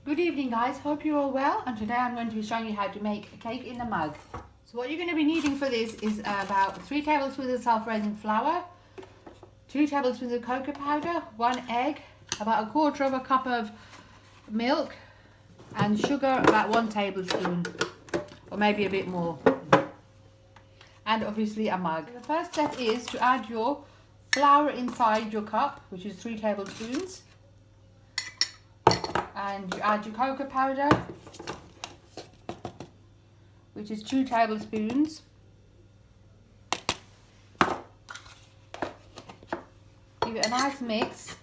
Good evening guys, hope you're all well, and today I'm going to be showing you how to make a cake in a mug. So what you're going to be needing for this is about 3 tablespoons of self-raising flour, 2 tablespoons of cocoa powder, 1 egg, about 1/4 cup of milk, and sugar about 1 tablespoon, or maybe a bit more, and obviously a mug. The first step is to add your flour inside your cup, which is 3 tablespoons. And you add your cocoa powder, which is 2 tablespoons. Give it a nice mix.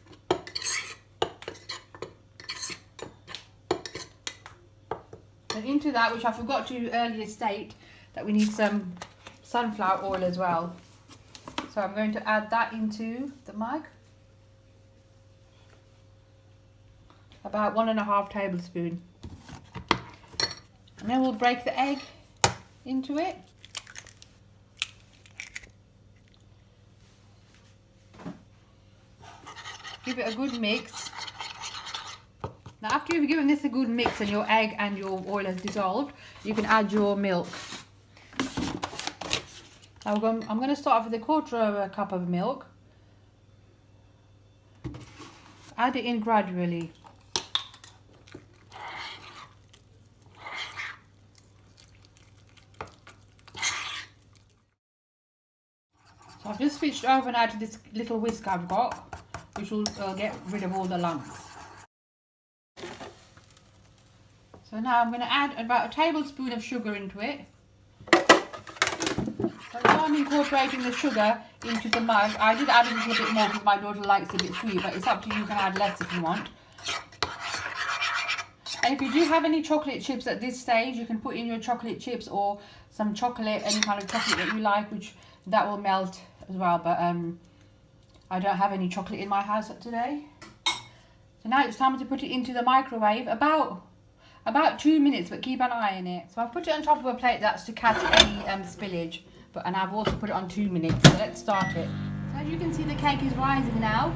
And into that, which I forgot to earlier state, that we need some sunflower oil as well. So I'm going to add that into the mug. About 1½ tablespoon. And then we'll break the egg into it. Give it a good mix. Now after you've given this a good mix and your egg and your oil has dissolved, you can add your milk. Now I'm going to start off with 1/4 cup of milk. Add it in gradually. So I've just switched over now to this little whisk I've got, which will get rid of all the lumps. So now I'm going to add about 1 tablespoon of sugar into it. So while I'm incorporating the sugar into the mug, I did add a little bit more because my daughter likes it a bit sweet, but it's up to you, you can add less if you want. And if you do have any chocolate chips at this stage, you can put in your chocolate chips or some chocolate, any kind of chocolate that you like, which that will melt as well, but I don't have any chocolate in my house today. So now it's time to put it into the microwave, about 2 minutes, but keep an eye on it. So I've put it on top of a plate that's to catch any spillage, and I've also put it on 2 minutes. So let's start it. So as you can see, the cake is rising now.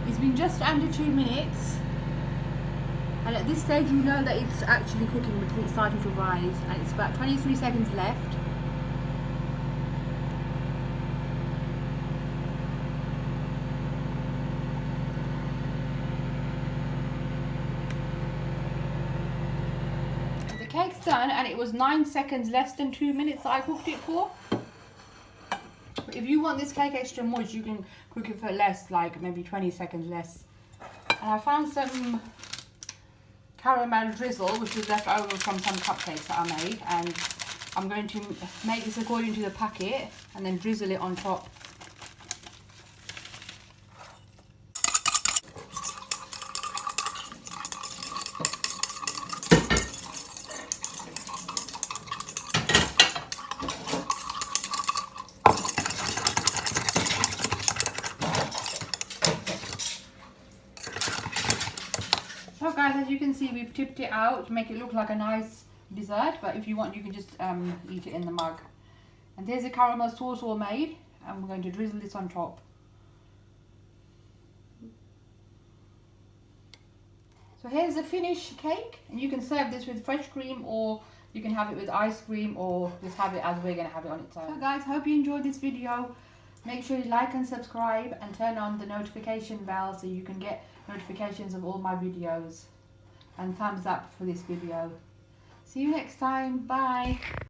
It's been just under 2 minutes, and at this stage you know that it's actually cooking because it's starting to rise, and it's about 23 seconds left. The cake's done, and it was 9 seconds, less than 2 minutes that I cooked it for. But if you want this cake extra moist, you can cook it for less, like maybe 20 seconds less. And I found some caramel drizzle, which was left over from some cupcakes that I made, and I'm going to make this according to the packet and then drizzle it on top. So guys, as you can see, we've tipped it out to make it look like a nice dessert, but if you want, you can just eat it in the mug. And there's a caramel sauce all made, and we're going to drizzle this on top. So here's the finished cake, and you can serve this with fresh cream, or you can have it with ice cream, or just have it as we're going to have it on its own. So guys, hope you enjoyed this video. Make sure you like and subscribe and turn on the notification bell so you can get notifications of all my videos. And thumbs up for this video. See you next time. Bye.